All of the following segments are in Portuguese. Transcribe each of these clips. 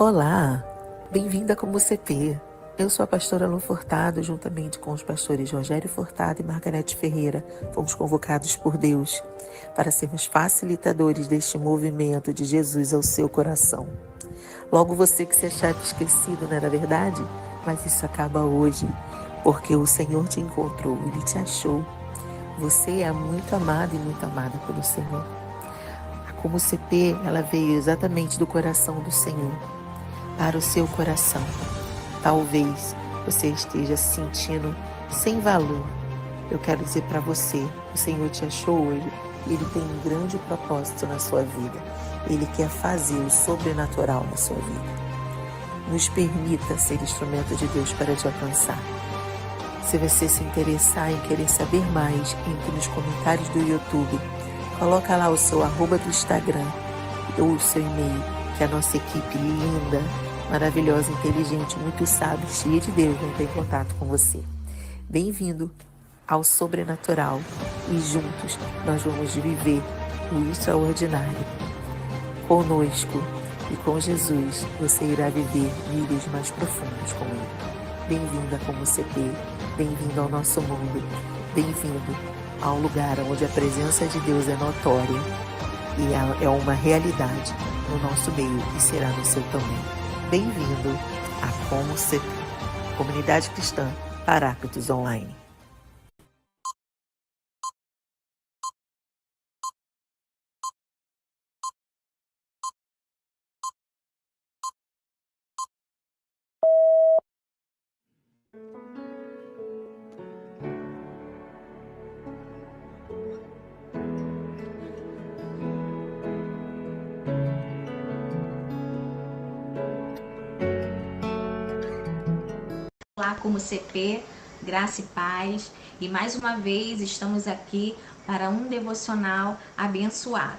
Olá, bem-vinda como CP. Eu sou a pastora Lu Furtado, juntamente com os pastores Rogério Furtado e Margarete Ferreira, fomos convocados por Deus para sermos facilitadores deste movimento de Jesus ao seu coração. Logo você que se achava esquecido, não era verdade? Mas isso acaba hoje, porque o Senhor te encontrou, Ele te achou. Você é muito amado e muito amada pelo Senhor. Como CP, ela veio exatamente do coração do Senhor para o seu coração. Talvez você esteja se sentindo sem valor. Eu quero dizer para você, o Senhor te achou hoje e Ele tem um grande propósito na sua vida. Ele quer fazer o sobrenatural na sua vida. Nos permita ser instrumento de Deus para te alcançar. Se você se interessar em querer saber mais, entre nos comentários do YouTube. Coloca lá o seu @ do Instagram ou o seu e-mail, que a nossa equipe linda, maravilhosa, inteligente, muito sábia, cheia de Deus, vai entrar em contato com você. Bem-vindo ao sobrenatural e juntos nós vamos viver o extraordinário. Conosco e com Jesus você irá viver níveis mais profundos com Ele. Bem-vinda como CP, bem-vindo ao nosso mundo, bem-vindo ao lugar onde a presença de Deus é notória e é uma realidade no nosso meio e será no seu também. Bem-vindo a Como CP, Comunidade Cristã Paráclitos Online. Olá, como CP, graça e paz, e mais uma vez estamos aqui para um devocional abençoado.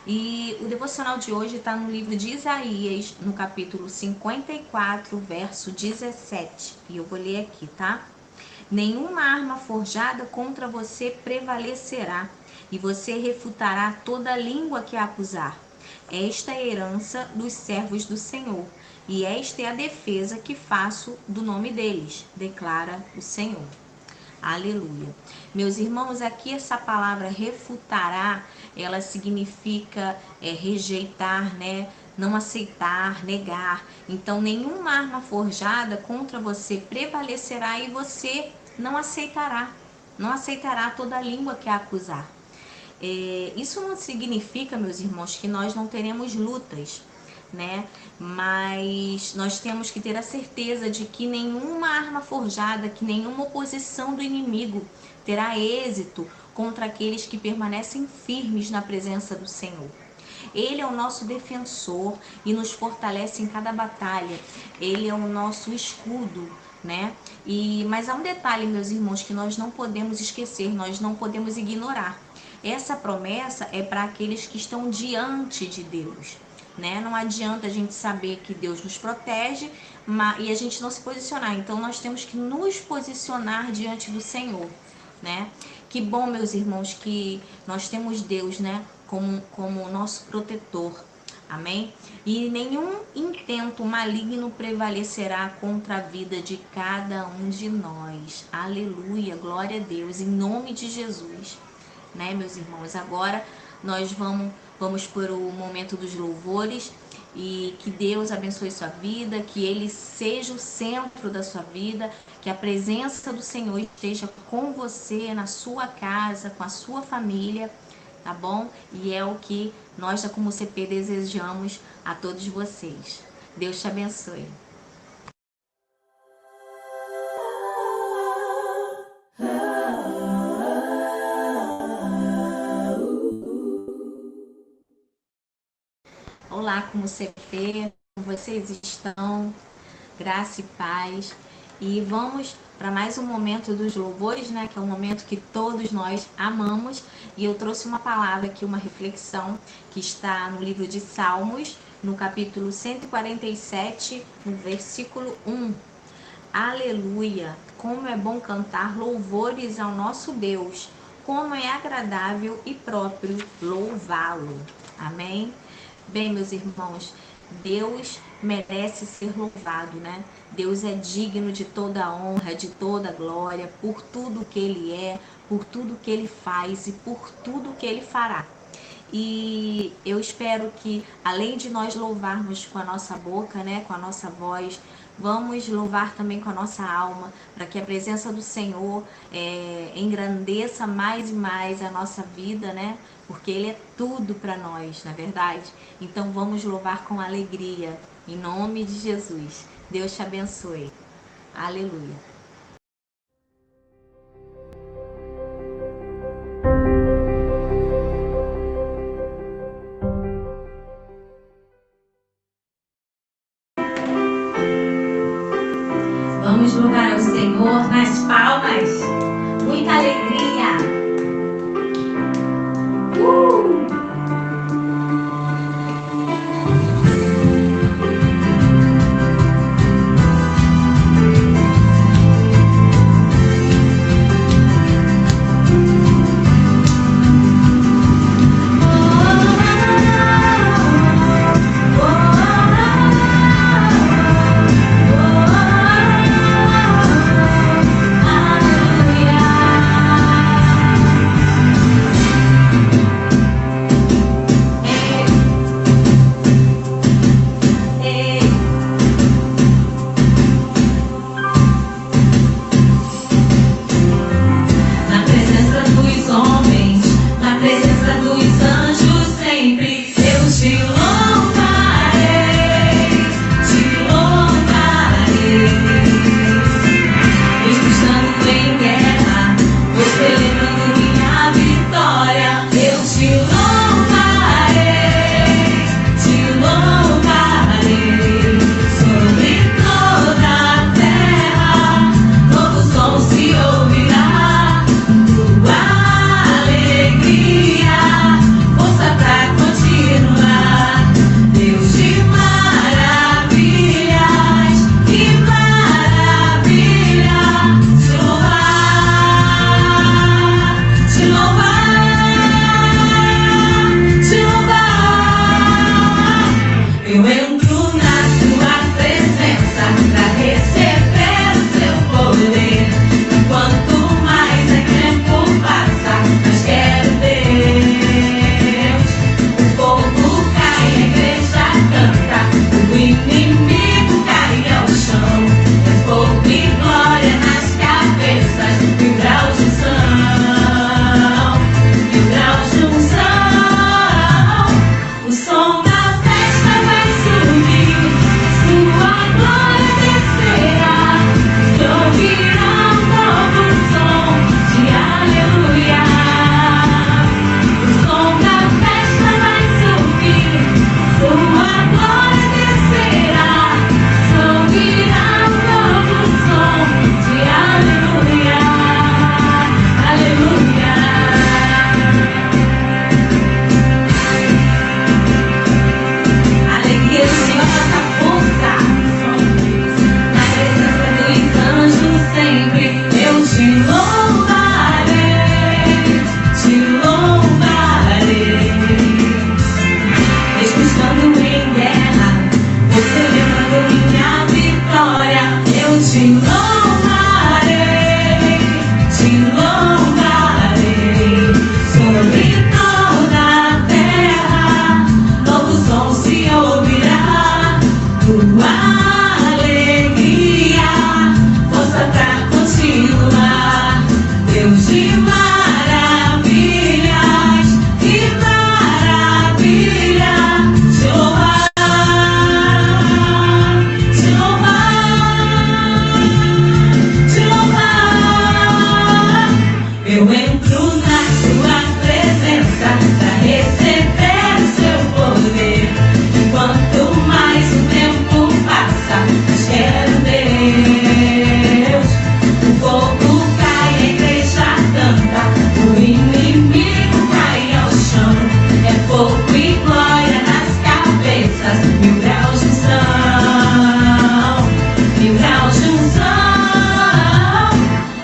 E o devocional de hoje está no livro de Isaías, no capítulo 54, verso 17, e eu vou ler aqui, tá? Nenhuma arma forjada contra você prevalecerá, e você refutará toda língua que a acusar. Esta é a herança dos servos do Senhor, e esta é a defesa que faço do nome deles, declara o Senhor. Aleluia. Meus irmãos, aqui essa palavra refutará, ela significa rejeitar, né? Não aceitar, negar. Então, nenhuma arma forjada contra você prevalecerá e você não aceitará. Não aceitará toda língua que a acusar. Isso não significa, meus irmãos, que nós não teremos lutas, né? Mas nós temos que ter a certeza de que nenhuma arma forjada, que nenhuma oposição do inimigo terá êxito contra aqueles que permanecem firmes na presença do Senhor. Ele é o nosso defensor e nos fortalece em cada batalha. Ele é o nosso escudo, né? Mas há um detalhe, meus irmãos, que nós não podemos esquecer, nós não podemos ignorar. Essa promessa é para aqueles que estão diante de Deus, né? Não adianta a gente saber que Deus nos protege e a gente não se posicionar. Então nós temos que nos posicionar diante do Senhor, né? Que bom, meus irmãos, que nós temos Deus, né? Como nosso protetor. Amém? E nenhum intento maligno prevalecerá contra a vida de cada um de nós. Aleluia, glória a Deus, em nome de Jesus. Né, meus irmãos? Agora nós vamos para o momento dos louvores e que Deus abençoe sua vida, que Ele seja o centro da sua vida, que a presença do Senhor esteja com você, na sua casa, com a sua família, tá bom? E é o que nós da Como CP desejamos a todos vocês. Deus te abençoe. Olá, Como CP, como vocês estão? Graça e paz. E vamos para mais um momento dos louvores, né? Que é um momento que todos nós amamos. E eu trouxe uma palavra aqui, uma reflexão, que está no livro de Salmos, no capítulo 147, no versículo 1. Aleluia! Como é bom cantar louvores ao nosso Deus, como é agradável e próprio louvá-lo. Amém? Bem, meus irmãos, Deus merece ser louvado, né? Deus é digno de toda a honra, de toda a glória, por tudo que Ele é, por tudo que Ele faz e por tudo que Ele fará. E eu espero que, além de nós louvarmos com a nossa boca, né, com a nossa voz, vamos louvar também com a nossa alma, para que a presença do Senhor engrandeça mais e mais a nossa vida, né? Porque Ele é tudo para nós, na verdade. Então vamos louvar com alegria, em nome de Jesus. Deus te abençoe. Aleluia. Vamos louvar ao Senhor nas palmas, muita alegria.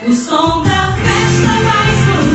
O som da festa vai subir.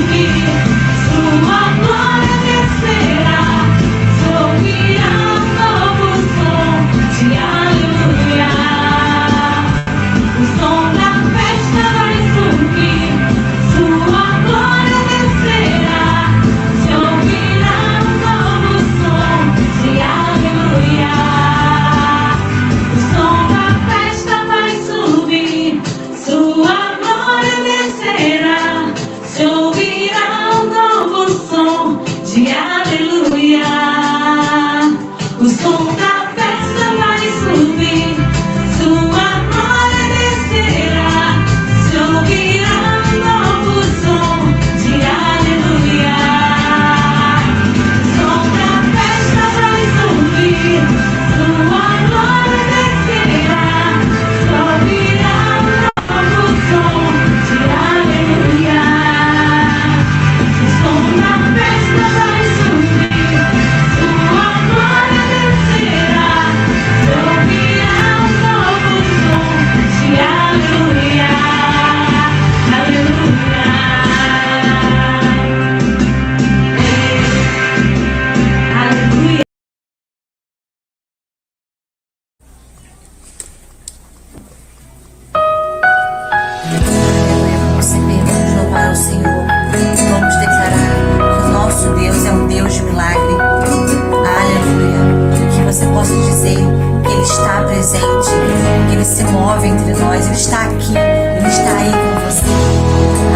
Ele se move entre nós, Ele está aqui, Ele está aí com você.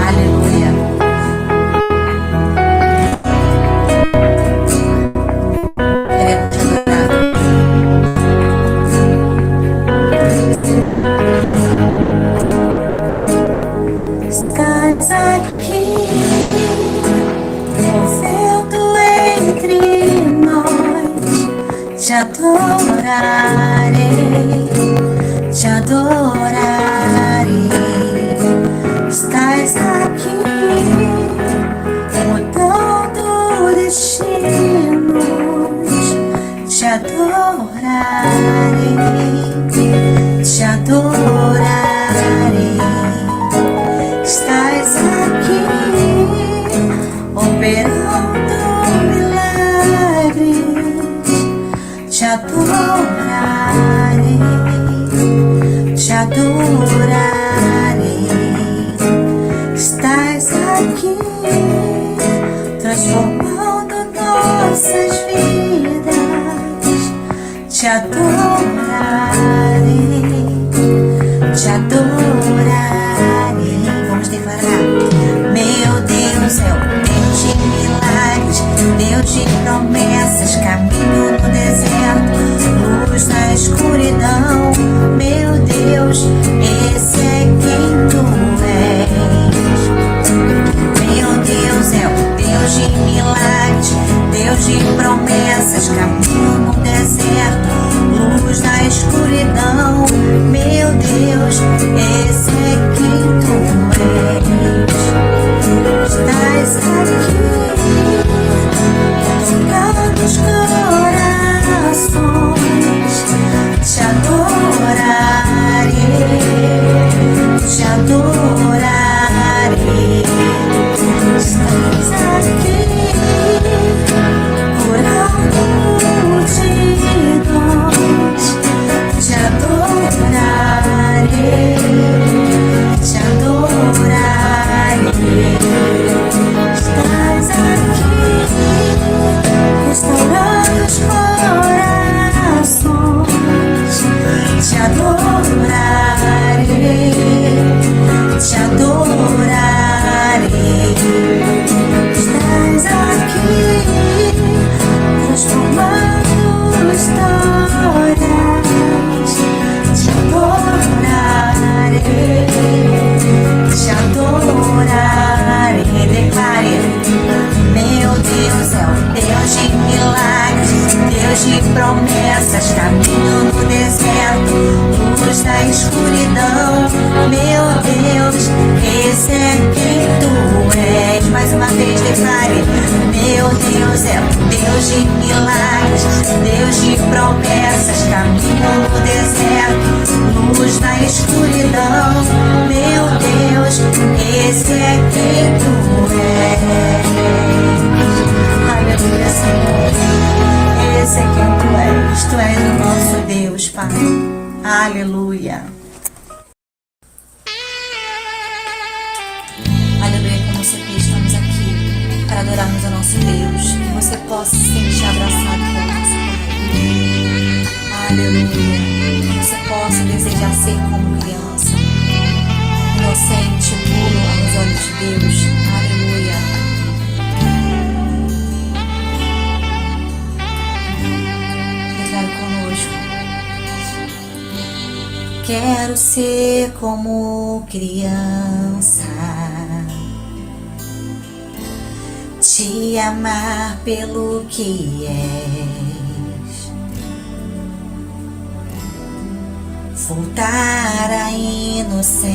Aleluia. Estás aqui, movendo entre nós. Te adorarei, te adorarei. Estás aqui, mudando destinos. Te adorarei, te adorarei. Estás aqui, operando milagres. Te adorarei, te adorarei. Estás aqui, transformando nossas vidas. Te adorarei, te adorarei. Vamos declarar. Meu Deus é o Deus de milagres, Deus de promessas, caminho no deserto, luz na escuridão. Meu Deus, esse é quem tu és. Meu Deus é o Deus de milagres, Deus de promessas, caminho no deserto, luz na escuridão. Meu Deus, esse é quem tu és. Estás aqui, tocando os corações. Te adorarei, te adorarei. Estás aqui, curando multidões. Te adorarei, te adorarei. Estás aqui, restaurando os corações. Te adorarei, te adorarei. Estás aqui, transformando histórias. Te adorarei, te adorarei. Declare. Meu Deus é o Deus de milagres, Deus de promessas, caminho no deserto, luz na escuridão. Meu Deus, esse é quem tu és. Mais uma vez declare. Meu Deus é o Deus de milagres, Deus de promessas, caminho no deserto, luz na escuridão. Meu Deus, esse é quem tu és. Aleluia, Senhor. Esse é quem tu és. Tu és o nosso Deus, Pai. Aleluia. Aleluia, como você quer, estamos aqui para adorarmos o nosso Deus. Que você possa se sentir abraçado pelo nosso Pai. Aleluia. Que você possa desejar ser como criança, inocente, puro aos olhos de Deus. Aleluia. Declare conosco. Quero ser como criança, te amar pelo que és, voltar à inocência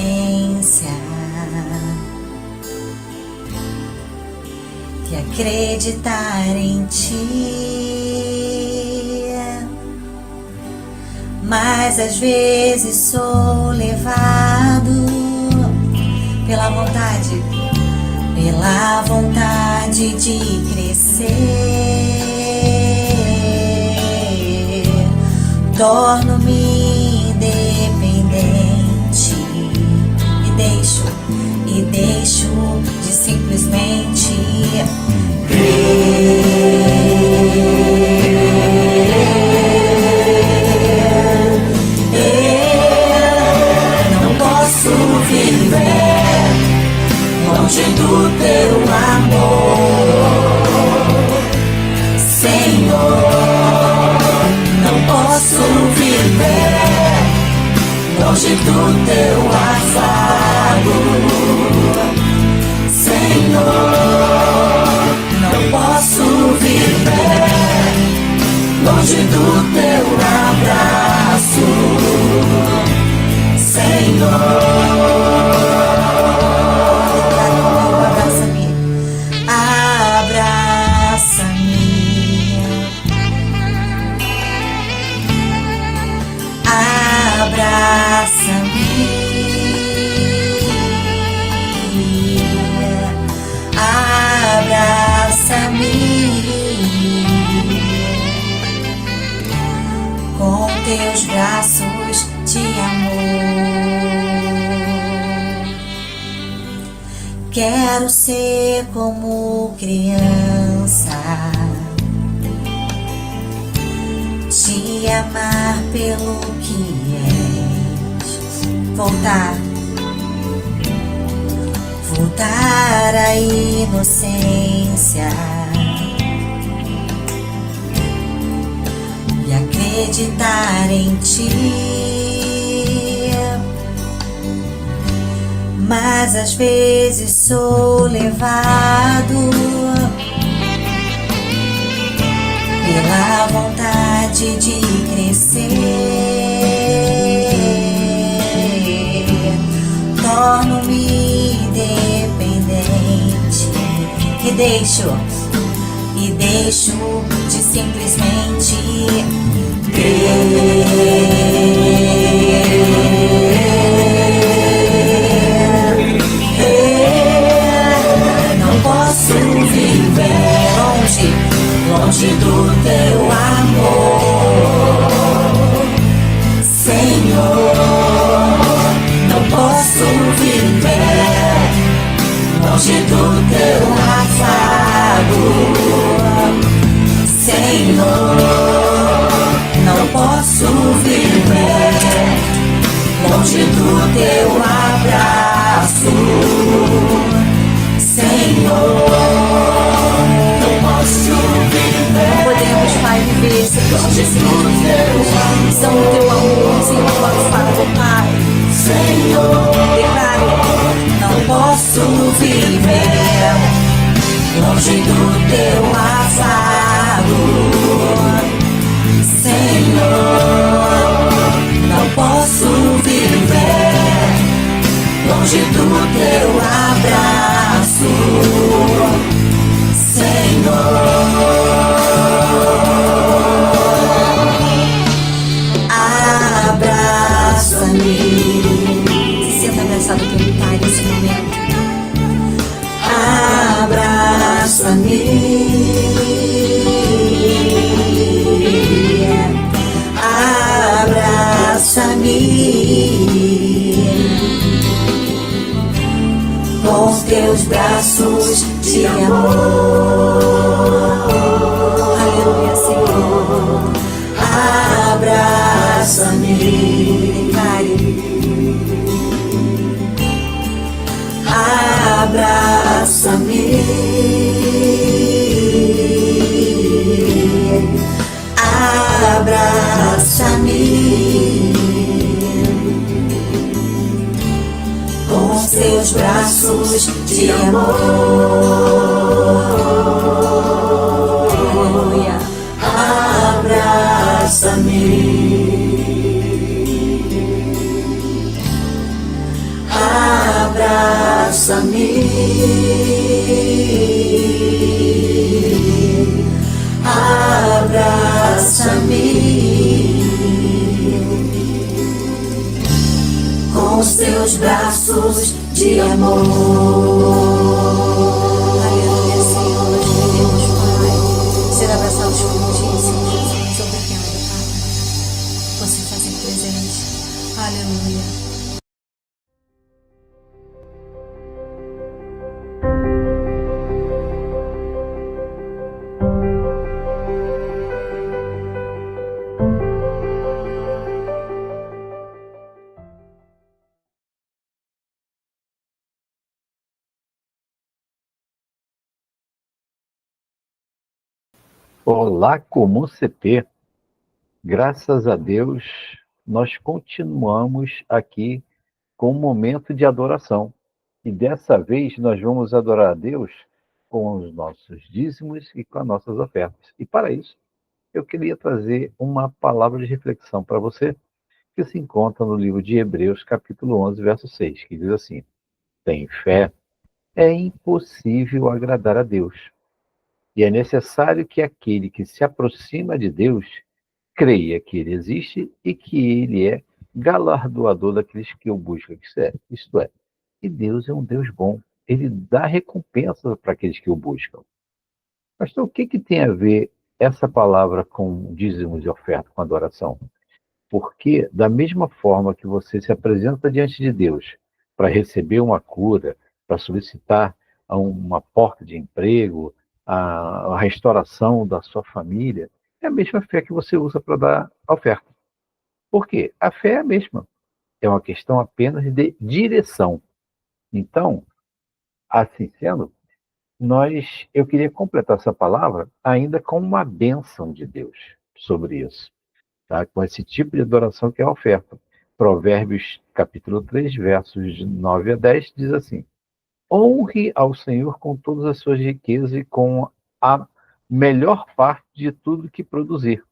e acreditar em ti. Mas às vezes sou levado pela vontade de crescer. Torno-me independente e deixo de simplesmente crer. do teu amor, Senhor. Não posso viver longe do teu afago, Senhor. Não posso viver longe do teu abraço, Senhor. Com teus braços de amor, quero ser como criança, te amar pelo que és, voltar à inocência e acreditar em ti. Mas às vezes sou levado pela vontade de crescer, torno-me independente e deixo de simplesmente não posso viver longe do teu amor, Senhor. Não posso viver longe do teu afago, Senhor. Não posso viver longe do teu abraço, Senhor. Não posso viver. Não podemos, Pai, viver sem longe do teu amor, são o teu amor, sem o teu afago, Pai, Senhor. Declare: não posso viver longe do teu afago, Senhor. Não posso viver longe do teu abraço, Senhor. Abraça-me. Se sinta abraçado pelo Pai nesse momento. Abraça-me, abraça-me com teus braços de amor. Aleluia, Senhor. Abraça-me, declare. Abraça-me, abraça-me com seus braços de amor. Aleluia. Abraça-me, abraça-me, abraça-me com seus braços de amor. Aleluia, Senhor, nós queremos, Pai, ser abraçados por Ti, Senhor. Sou pequeno, Pai, você fazer presente. Aleluia. Olá, Comum CP. Graças a Deus, nós continuamos aqui com um momento de adoração. E dessa vez nós vamos adorar a Deus com os nossos dízimos e com as nossas ofertas. E para isso, eu queria trazer uma palavra de reflexão para você, que se encontra no livro de Hebreus, capítulo 11, verso 6, que diz assim: Sem fé é impossível agradar a Deus. E é necessário que aquele que se aproxima de Deus creia que ele existe e que ele é galardoador daqueles que o buscam. Isto é, e Deus é um Deus bom. Ele dá recompensa para aqueles que o buscam. Pastor, o que tem a ver essa palavra com dízimos e oferta, com adoração? Porque da mesma forma que você se apresenta diante de Deus para receber uma cura, para solicitar uma porta de emprego, a restauração da sua família, é a mesma fé que você usa para dar a oferta. Por quê? A fé é a mesma. É uma questão apenas de direção. Então, assim sendo, eu queria completar essa palavra ainda com uma bênção de Deus sobre isso, tá? Com esse tipo de adoração que é a oferta. Provérbios capítulo 3, versos 9 a 10, diz assim: Honre ao Senhor com todas as suas riquezas e com a melhor parte de tudo que produzir.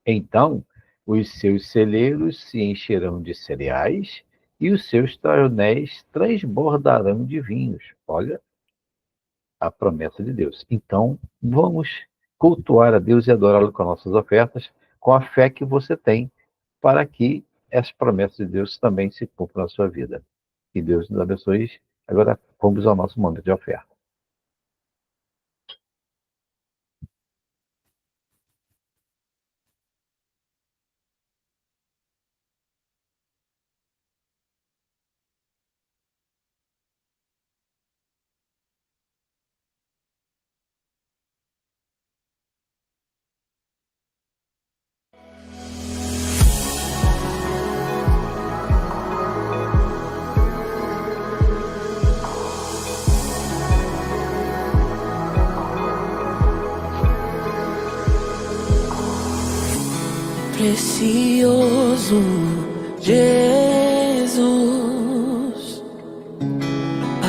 Então, os seus celeiros se encherão de cereais e os seus tonéis transbordarão de vinhos. Olha a promessa de Deus. Então, vamos cultuar a Deus e adorá-lo com as nossas ofertas, com a fé que você tem, para que as promessas de Deus também se cumpram na sua vida. Que Deus nos abençoe. Agora, vamos ao nosso momento de oferta. Precioso Jesus,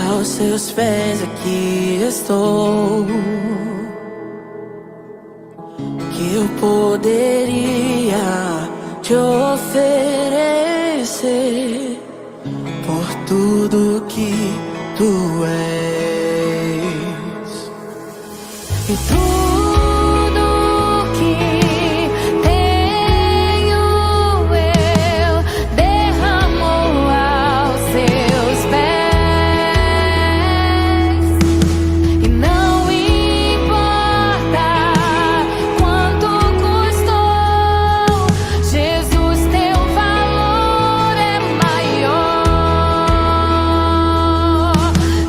aos seus pés aqui estou. Que eu poderia te oferecer por tudo que tu és. E tudo que tenho eu derramo aos seus pés. E não importa quanto custou, Jesus, teu valor é maior.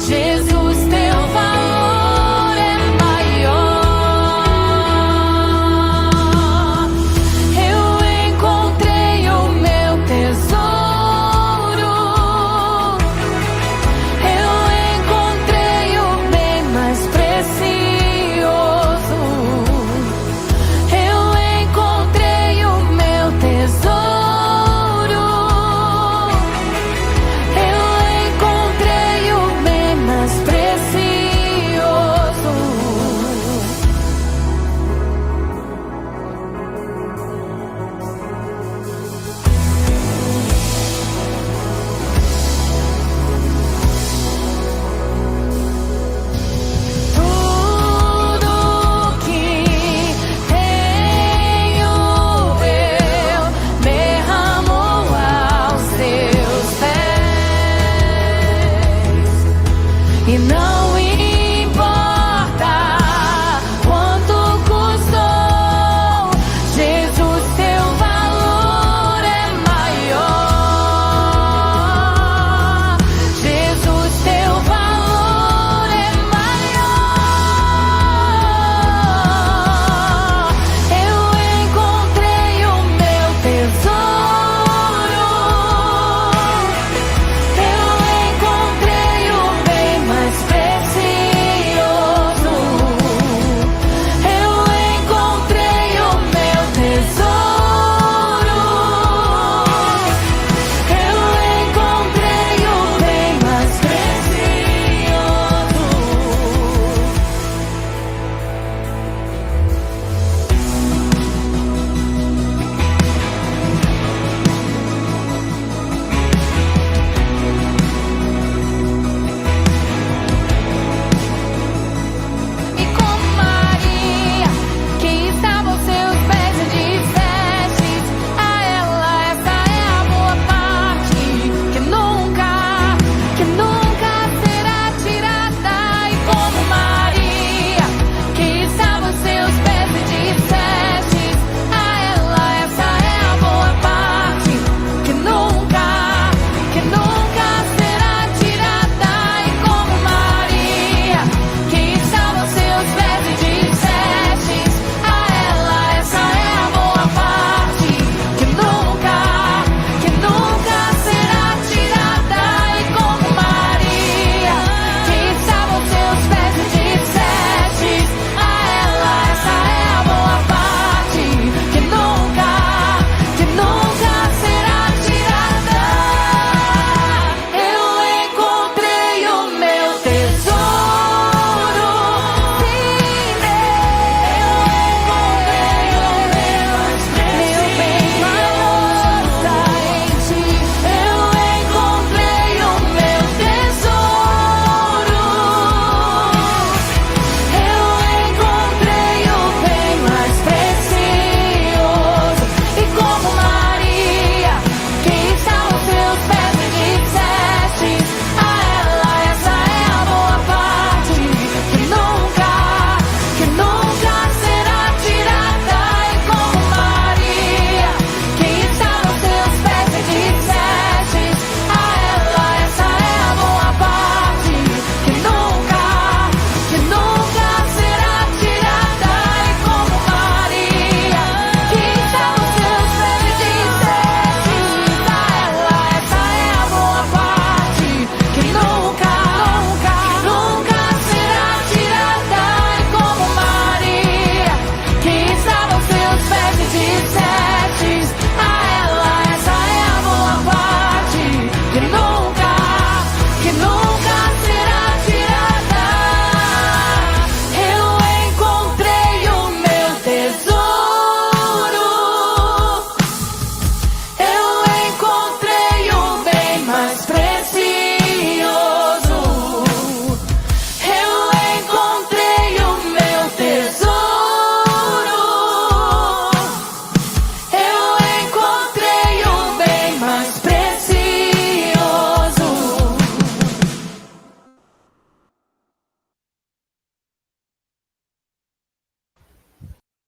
Jesus,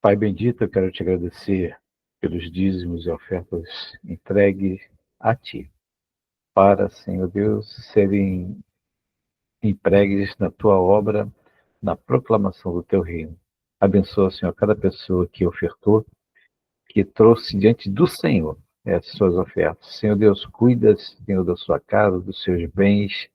Pai bendito, eu quero te agradecer pelos dízimos e ofertas entregues a Ti, para, Senhor Deus, serem empregues na Tua obra, na proclamação do Teu reino. Abençoa, Senhor, cada pessoa que ofertou, que trouxe diante do Senhor as suas ofertas. Senhor Deus, cuida, Senhor, da sua casa, dos seus bens,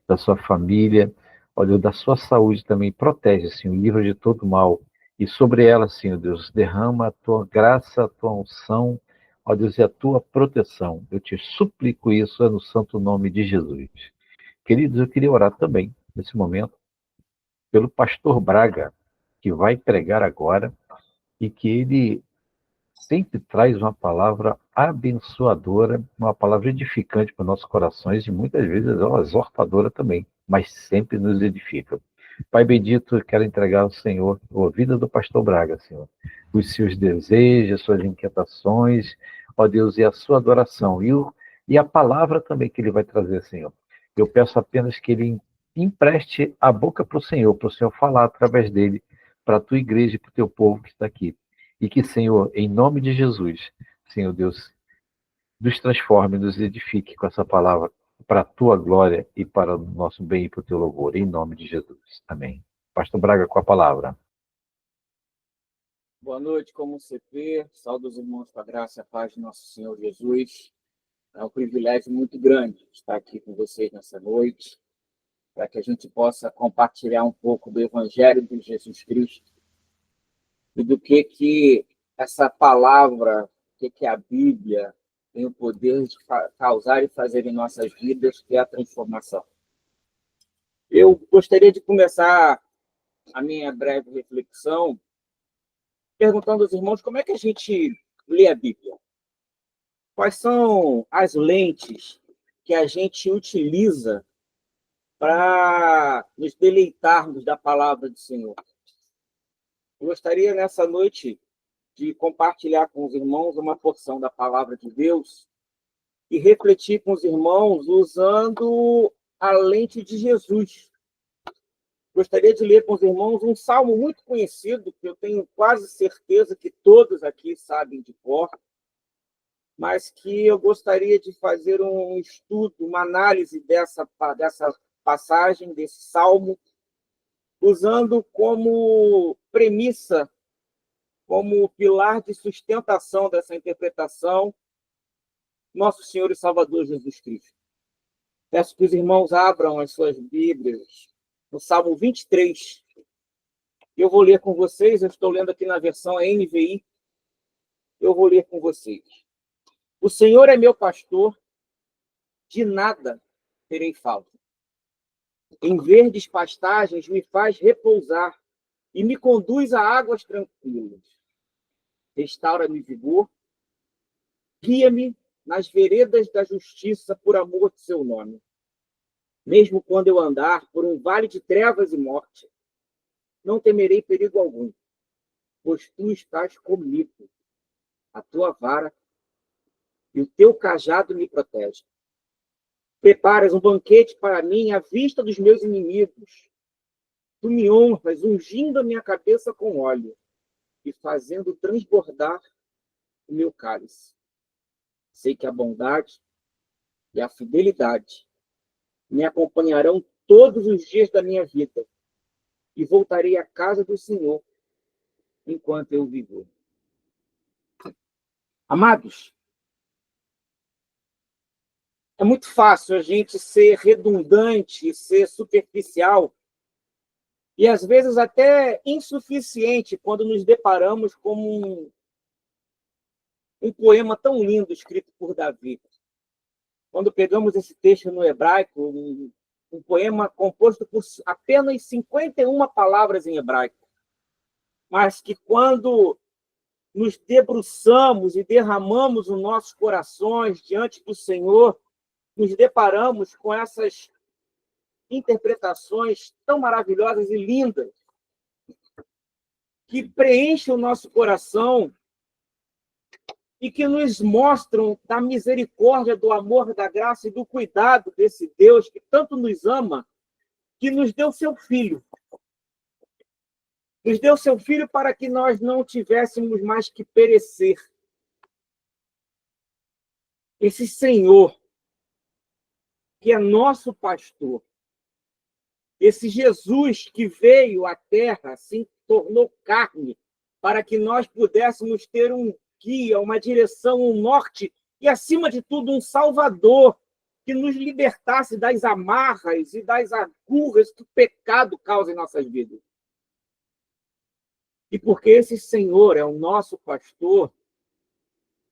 da sua família, ó Deus, da sua saúde também. Protege, Senhor, livra de todo mal. E sobre ela, Senhor Deus, derrama a tua graça, a tua unção, ó Deus, e a tua proteção. Eu te suplico isso no santo nome de Jesus. Queridos, eu queria orar também, nesse momento, pelo pastor Braga, que vai pregar agora, e que ele sempre traz uma palavra abençoadora, uma palavra edificante para nossos corações, e muitas vezes é uma exortadora também, mas sempre nos edifica. Pai bendito, eu quero entregar ao Senhor a vida do pastor Braga, Senhor, os seus desejos, as suas inquietações, ó Deus, e a sua adoração, e a palavra também que ele vai trazer, Senhor. Eu peço apenas que ele empreste a boca para o Senhor falar através dele, para a tua igreja e para o teu povo que está aqui. E que, Senhor, em nome de Jesus, Senhor Deus, nos transforme, nos edifique com essa palavra para a tua glória e para o nosso bem e para o teu louvor. Em nome de Jesus. Amém. Pastor Braga, com a palavra. Boa noite, como CP. Saúde os irmãos com a graça e a paz de nosso Senhor Jesus. É um privilégio muito grande estar aqui com vocês nessa noite, para que a gente possa compartilhar um pouco do Evangelho de Jesus Cristo e do que essa palavra, que a Bíblia tem o poder de causar e fazer em nossas vidas, que é a transformação. Eu gostaria de começar a minha breve reflexão perguntando aos irmãos como é que a gente lê a Bíblia. Quais são as lentes que a gente utiliza para nos deleitarmos da palavra do Senhor? Eu gostaria, nessa noite, de compartilhar com os irmãos uma porção da palavra de Deus e refletir com os irmãos usando a lente de Jesus. Gostaria de ler com os irmãos um salmo muito conhecido, que eu tenho quase certeza que todos aqui sabem de cor, mas que eu gostaria de fazer um estudo, uma análise dessa passagem, desse salmo, usando como premissa, como pilar de sustentação dessa interpretação, nosso Senhor e Salvador Jesus Cristo. Peço que os irmãos abram as suas Bíblias no Salmo 23. Eu vou ler com vocês, eu estou lendo aqui na versão NVI. Eu vou ler com vocês. O Senhor é meu pastor, de nada terei falta. Em verdes pastagens me faz repousar e me conduz a águas tranquilas. Restaura-me vigor, guia-me nas veredas da justiça por amor de seu nome. Mesmo quando eu andar por um vale de trevas e morte, não temerei perigo algum, pois tu estás comigo. A tua vara e o teu cajado me protegem. Preparas um banquete para mim à vista dos meus inimigos. Tu me honras, ungindo a minha cabeça com óleo e fazendo transbordar o meu cálice. Sei que a bondade e a fidelidade me acompanharão todos os dias da minha vida e voltarei à casa do Senhor enquanto eu viver. Amados, é muito fácil a gente ser redundante, ser superficial e, às vezes, até insuficiente quando nos deparamos com um poema tão lindo escrito por Davi. Quando pegamos esse texto no hebraico, um poema composto por apenas 51 palavras em hebraico, mas que quando nos debruçamos e derramamos os nossos corações diante do Senhor, nos deparamos com essas interpretações tão maravilhosas e lindas, que preenchem o nosso coração e que nos mostram da misericórdia, do amor, da graça e do cuidado desse Deus que tanto nos ama, que nos deu seu Filho. Nos deu seu Filho para que nós não tivéssemos mais que perecer. Esse Senhor, que é nosso pastor, esse Jesus que veio à terra, se tornou carne, para que nós pudéssemos ter um guia, uma direção, um norte e, acima de tudo, um Salvador que nos libertasse das amarras e das agulhas que o pecado causa em nossas vidas. E porque esse Senhor é o nosso pastor,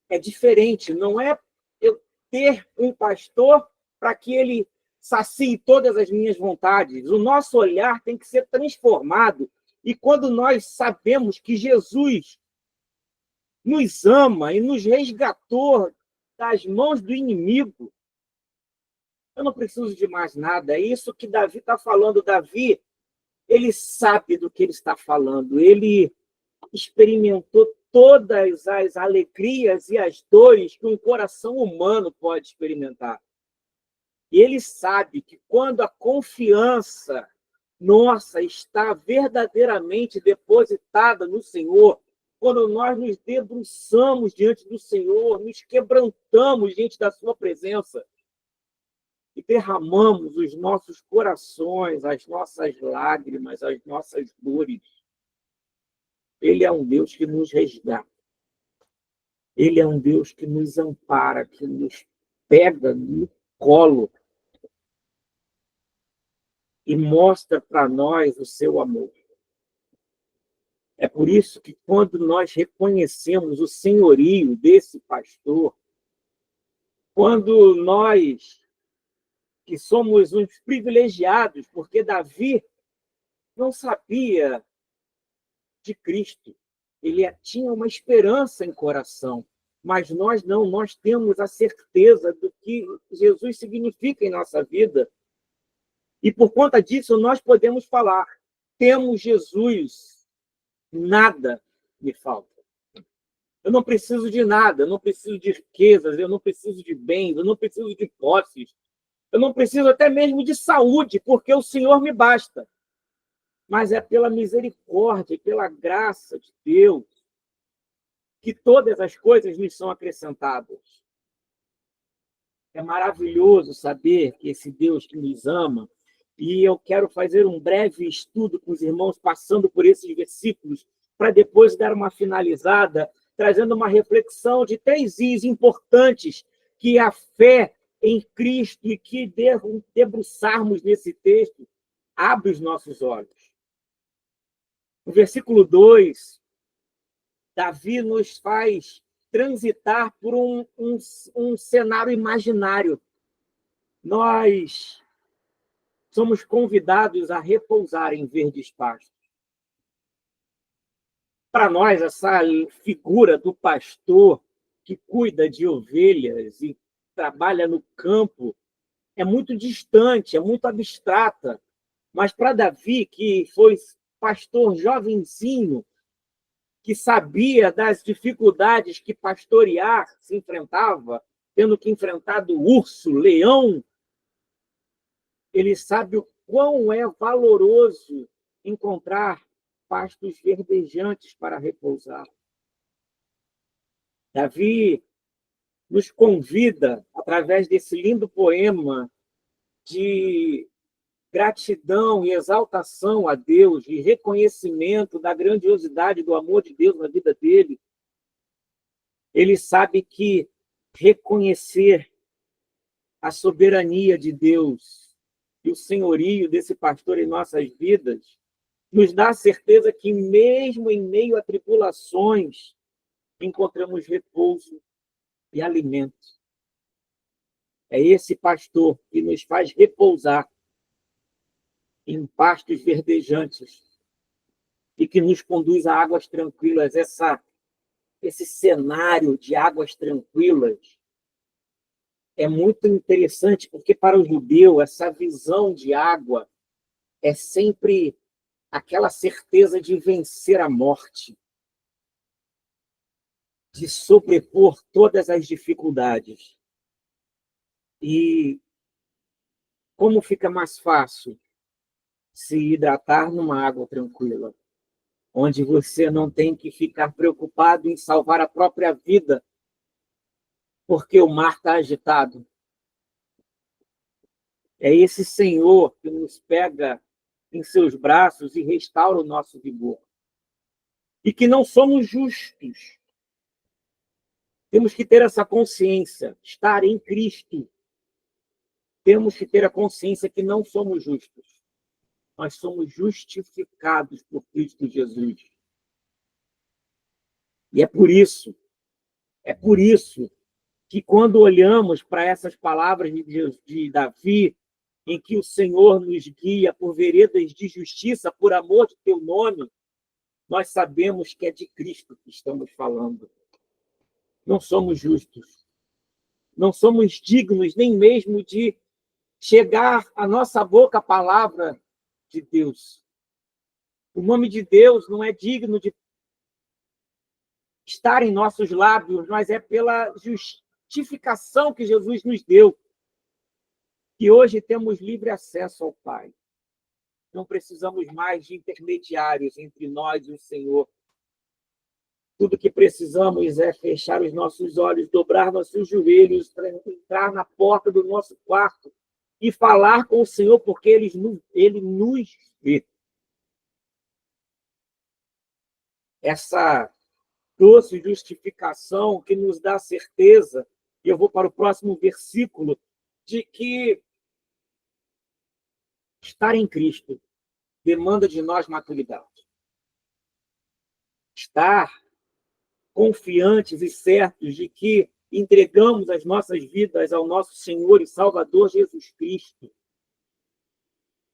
é diferente. Não é eu ter um pastor para que ele sacie todas as minhas vontades. O nosso olhar tem que ser transformado. E quando nós sabemos que Jesus nos ama e nos resgatou das mãos do inimigo, eu não preciso de mais nada. É isso que Davi está falando. Davi, ele sabe do que ele está falando. Ele experimentou todas as alegrias e as dores que um coração humano pode experimentar. E ele sabe que quando a confiança nossa está verdadeiramente depositada no Senhor, quando nós nos debruçamos diante do Senhor, nos quebrantamos diante da sua presença e derramamos os nossos corações, as nossas lágrimas, as nossas dores, Ele é um Deus que nos resgata. Ele é um Deus que nos ampara, que nos pega no colo e mostra para nós o seu amor. É por isso que quando nós reconhecemos o senhorio desse pastor, quando nós, que somos uns privilegiados, porque Davi não sabia de Cristo, ele tinha uma esperança em coração, mas nós não, nós temos a certeza do que Jesus significa em nossa vida. E por conta disso, nós podemos falar: temos Jesus, nada me falta. Eu não preciso de nada, eu não preciso de riquezas, eu não preciso de bens, eu não preciso de posses, eu não preciso até mesmo de saúde, porque o Senhor me basta. Mas é pela misericórdia e pela graça de Deus que todas as coisas nos são acrescentadas. É maravilhoso saber que esse Deus que nos ama. E eu quero fazer um breve estudo com os irmãos, passando por esses versículos, para depois dar uma finalizada, trazendo uma reflexão de 3 i's importantes que a fé em Cristo e que debruçarmos nesse texto abre os nossos olhos. No versículo 2, Davi nos faz transitar por um cenário imaginário. Nós somos convidados a repousar em verdes pastos. Para nós, essa figura do pastor que cuida de ovelhas e trabalha no campo é muito distante, é muito abstrata. Mas para Davi, que foi pastor jovenzinho, que sabia das dificuldades que pastorear se enfrentava, tendo que enfrentar do urso, leão, ele sabe o quão é valoroso encontrar pastos verdejantes para repousar. Davi nos convida, através desse lindo poema de gratidão e exaltação a Deus, e reconhecimento da grandiosidade do amor de Deus na vida dele. Ele sabe que reconhecer a soberania de Deus e o senhorio desse pastor em nossas vidas nos dá a certeza que, mesmo em meio a tribulações, encontramos repouso e alimento. É esse pastor que nos faz repousar em pastos verdejantes e que nos conduz a águas tranquilas. Esse cenário de águas tranquilas é muito interessante, porque para o judeu essa visão de água é sempre aquela certeza de vencer a morte, de sobrepor todas as dificuldades. E como fica mais fácil se hidratar numa água tranquila? onde você não tem que ficar preocupado em salvar a própria vida, porque o mar está agitado. É esse Senhor que nos pega em seus braços e restaura o nosso vigor. E que não somos justos. Temos que ter essa consciência, estar em Cristo. Temos que ter a consciência que não somos justos. Nós somos justificados por Cristo Jesus. E é por isso que quando olhamos para essas palavras de Davi, em que o Senhor nos guia por veredas de justiça, por amor de teu nome, nós sabemos que é de Cristo que estamos falando. Não somos justos. Não somos dignos nem mesmo de chegar à nossa boca a palavra de Deus. O nome de Deus não é digno de estar em nossos lábios, mas é pela justificação que Jesus nos deu, que hoje temos livre acesso ao Pai. Não precisamos mais de intermediários entre nós e o Senhor. Tudo que precisamos é fechar os nossos olhos, dobrar nossos joelhos, entrar na porta do nosso quarto e falar com o Senhor, porque Ele nos vê. Essa doce justificação que nos dá certeza, e eu vou para o próximo versículo, de que estar em Cristo demanda de nós maturidade. Estar confiantes e certos de que entregamos as nossas vidas ao nosso Senhor e Salvador Jesus Cristo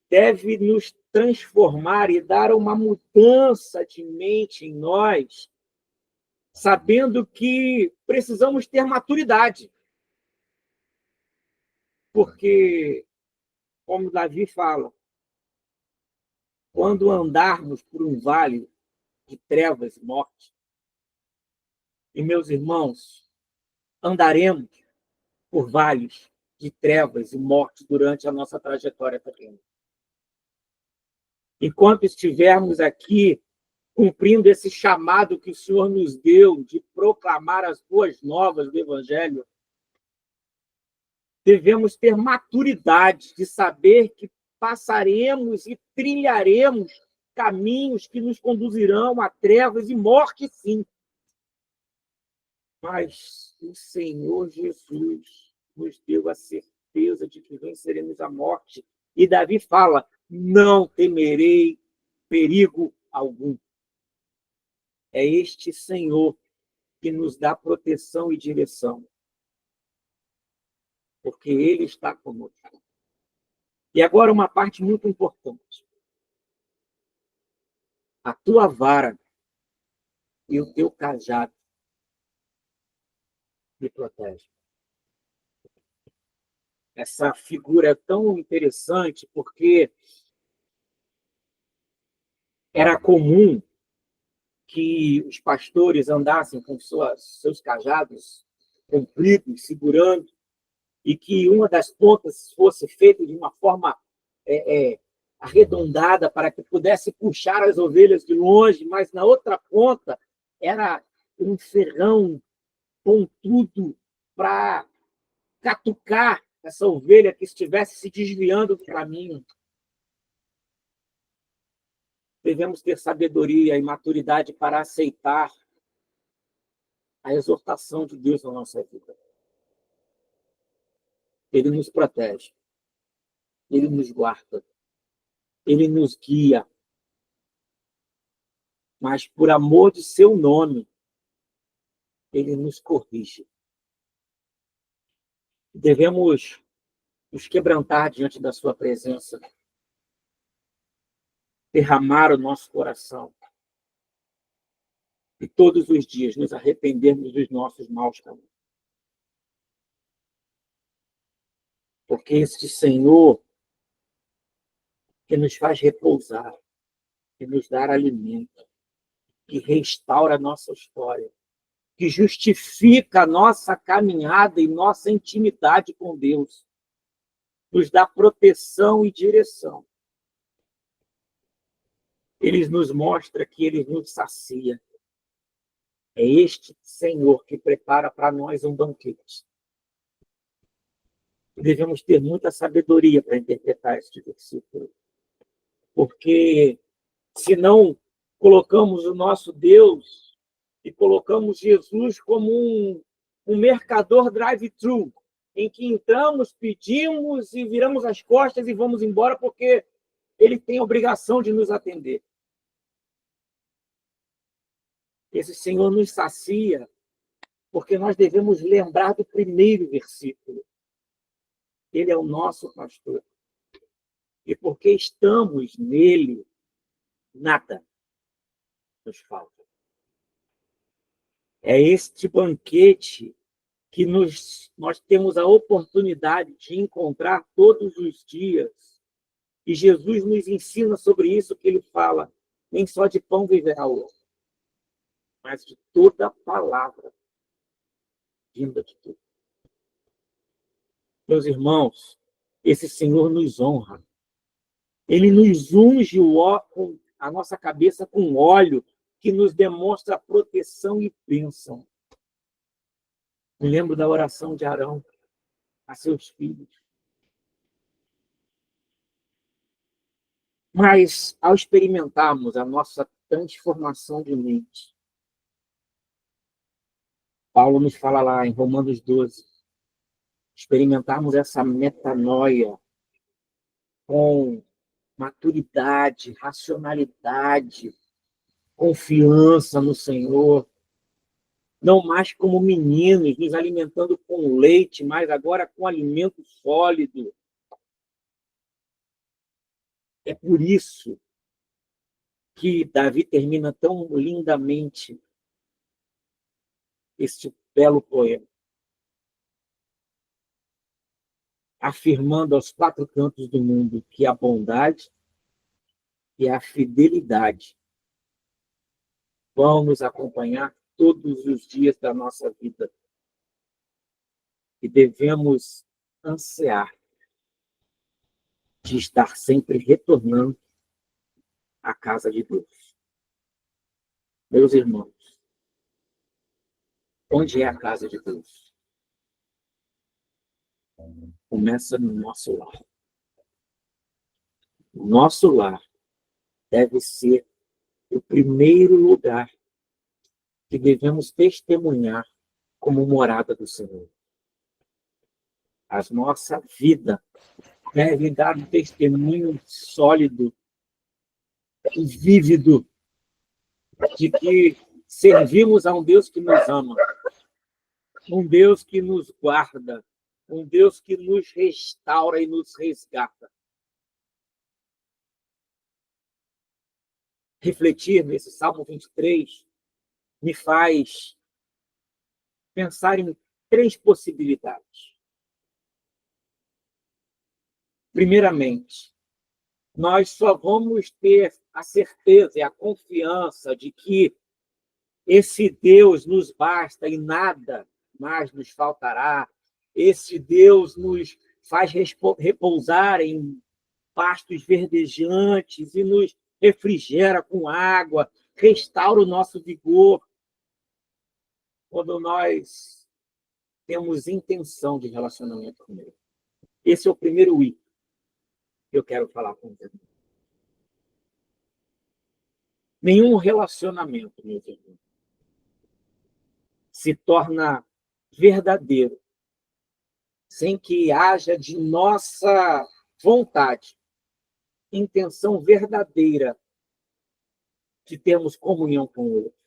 deve nos transformar e dar uma mudança de mente em nós, sabendo que precisamos ter maturidade. Porque, como Davi fala, quando andarmos por um vale de trevas e morte, e meus irmãos, andaremos por vales de trevas e morte durante a nossa trajetória terrena. Enquanto estivermos aqui cumprindo esse chamado que o Senhor nos deu de proclamar as boas novas do Evangelho, devemos ter maturidade de saber que passaremos e trilharemos caminhos que nos conduzirão a trevas e morte, sim. Mas o Senhor Jesus nos deu a certeza de que venceremos a morte. E Davi fala, não temerei perigo algum. É este Senhor que nos dá proteção e direção. Porque Ele está conosco. E agora uma parte muito importante. A tua vara e o teu cajado me protegem. Essa figura é tão interessante porque era comum que os pastores andassem com seus cajados compridos, segurando, e que uma das pontas fosse feita de uma forma arredondada para que pudesse puxar as ovelhas de longe, mas na outra ponta era um ferrão pontudo para catucar essa ovelha que estivesse se desviando do caminho. Devemos ter sabedoria e maturidade para aceitar a exortação de Deus na nossa vida. Ele nos protege. Ele nos guarda. Ele nos guia. Mas, por amor de seu nome, Ele nos corrige. Devemos nos quebrantar diante da sua presença. Derramar o nosso coração. E todos os dias nos arrependermos dos nossos maus caminhos. Porque este Senhor que nos faz repousar, que nos dá alimento, que restaura a nossa história, que justifica a nossa caminhada e nossa intimidade com Deus, nos dá proteção e direção. ele nos mostra que ele nos sacia. É este Senhor que prepara para nós um banquete. Devemos ter muita sabedoria para interpretar este versículo, porque se não colocamos o nosso Deus e colocamos Jesus como um mercador drive-thru, em que entramos, pedimos e viramos as costas e vamos embora porque ele tem a obrigação de nos atender. Esse Senhor nos sacia porque nós devemos lembrar do primeiro versículo. Ele é o nosso pastor. E porque estamos nele, nada nos falta. É este banquete que nós temos a oportunidade de encontrar todos os dias. E Jesus nos ensina sobre isso, que ele fala: nem só de pão viverá o homem, mas de toda a palavra vinda de Deus. Meus irmãos, esse Senhor nos honra. Ele nos unge a nossa cabeça com óleo que nos demonstra proteção e bênção. Me lembro da oração de Arão a seus filhos. Mas, ao experimentarmos a nossa transformação de mente, Paulo nos fala lá em Romanos 12, experimentarmos essa metanoia com maturidade, racionalidade, confiança no Senhor, não mais como meninos, nos alimentando com leite, mas agora com alimento sólido. É por isso que Davi termina tão lindamente este belo poema, afirmando aos quatro cantos do mundo que a bondade e a fidelidade vão nos acompanhar todos os dias da nossa vida. E devemos ansiar de estar sempre retornando à casa de Deus. Meus irmãos, onde é a casa de Deus? Começa no nosso lar. O nosso lar deve ser o primeiro lugar que devemos testemunhar como morada do Senhor. A nossa vida deve dar um testemunho sólido e vívido de que servimos a um Deus que nos ama, um Deus que nos guarda, um Deus que nos restaura e nos resgata. Refletir nesse Salmo 23 me faz pensar em três possibilidades. Primeiramente, nós só vamos ter a certeza e a confiança de que esse Deus nos basta e nada mais nos faltará. Esse Deus nos faz repousar em pastos verdejantes e nos refrigera com água, restaura o nosso vigor. Quando nós temos intenção de relacionamento com Ele. Esse é o primeiro I que eu quero falar com você. Nenhum relacionamento, meus irmãos, se torna verdadeiro sem que haja de nossa vontade, intenção verdadeira de termos comunhão com o outro.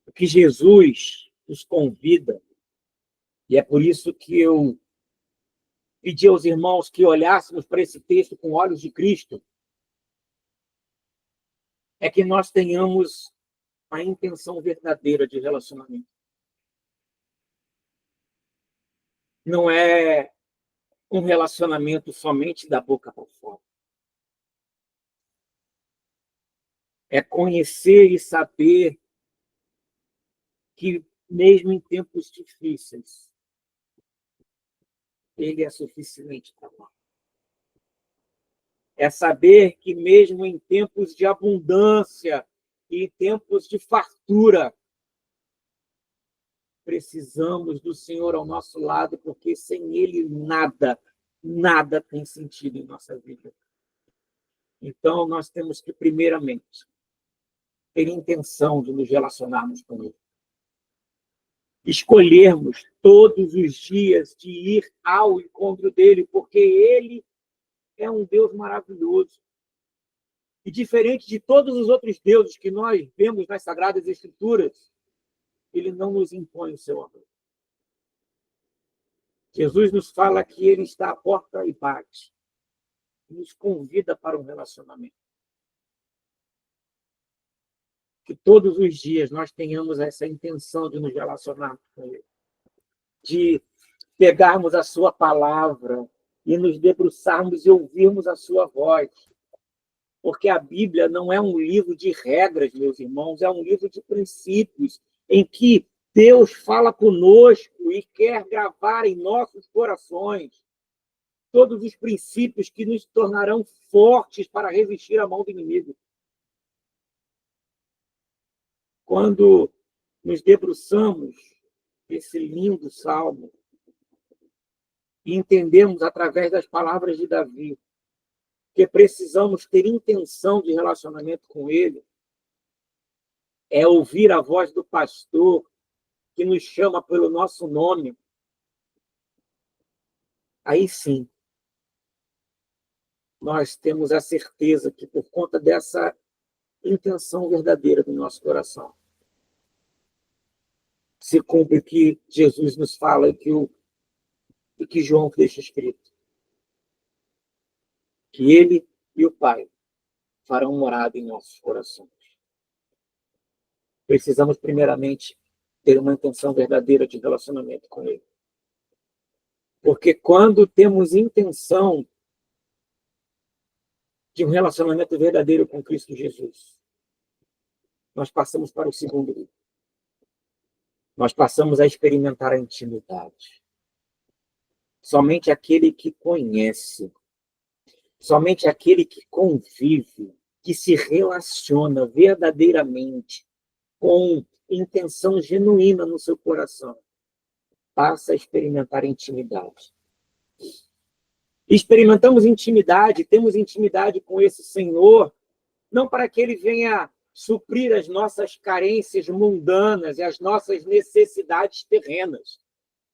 O que Jesus nos convida, e é por isso que eu pedi aos irmãos que olhássemos para esse texto com olhos de Cristo, é que nós tenhamos a intenção verdadeira de relacionamento. Não é um relacionamento somente da boca para fora. É conhecer e saber que, mesmo em tempos difíceis, Ele é suficiente para nós. É saber que mesmo em tempos de abundância e em tempos de fartura, precisamos do Senhor ao nosso lado, porque sem Ele nada tem sentido em nossa vida. Então, nós temos que, primeiramente, ter intenção de nos relacionarmos com Ele. Escolhermos todos os dias de ir ao encontro dele, porque Ele é um Deus maravilhoso. E diferente de todos os outros deuses que nós vemos nas Sagradas Escrituras, Ele não nos impõe o seu amor. Jesus nos fala que Ele está à porta e bate. Nos convida para um relacionamento. Que todos os dias nós tenhamos essa intenção de nos relacionarmos com Ele. De pegarmos a sua palavra e nos debruçarmos e ouvirmos a sua voz. Porque a Bíblia não é um livro de regras, meus irmãos, é um livro de princípios, em que Deus fala conosco e quer gravar em nossos corações todos os princípios que nos tornarão fortes para resistir à mão do inimigo. Quando nos debruçamos esse lindo salmo e entendemos através das palavras de Davi que precisamos ter intenção de relacionamento com Ele, é ouvir a voz do pastor que nos chama pelo nosso nome, aí sim, nós temos a certeza que por conta dessa intenção verdadeira do nosso coração, se cumpre o que Jesus nos fala e que João deixa escrito. Que Ele e o Pai farão morada em nossos corações. Precisamos, primeiramente, ter uma intenção verdadeira de relacionamento com Ele. Porque quando temos intenção de um relacionamento verdadeiro com Cristo Jesus, nós passamos para o segundo nível. Nós passamos a experimentar a intimidade. Somente aquele que conhece, somente aquele que convive, que se relaciona verdadeiramente, com intenção genuína no seu coração, passa a experimentar intimidade. Experimentamos intimidade, temos intimidade com esse Senhor, não para que Ele venha suprir as nossas carências mundanas e as nossas necessidades terrenas,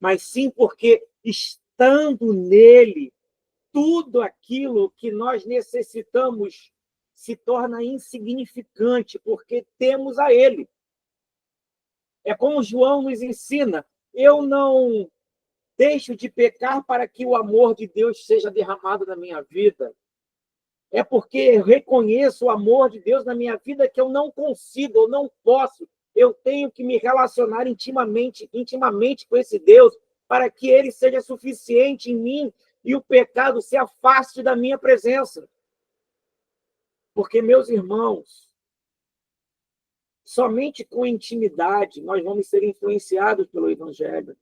mas sim porque, estando nele, tudo aquilo que nós necessitamos se torna insignificante, porque temos a Ele. É como João nos ensina, eu não deixo de pecar para que o amor de Deus seja derramado na minha vida. É porque eu reconheço o amor de Deus na minha vida que eu não consigo, eu não posso. Eu tenho que me relacionar intimamente com esse Deus para que Ele seja suficiente em mim e o pecado se afaste da minha presença. Porque, meus irmãos, somente com intimidade nós vamos ser influenciados pelo Evangelho.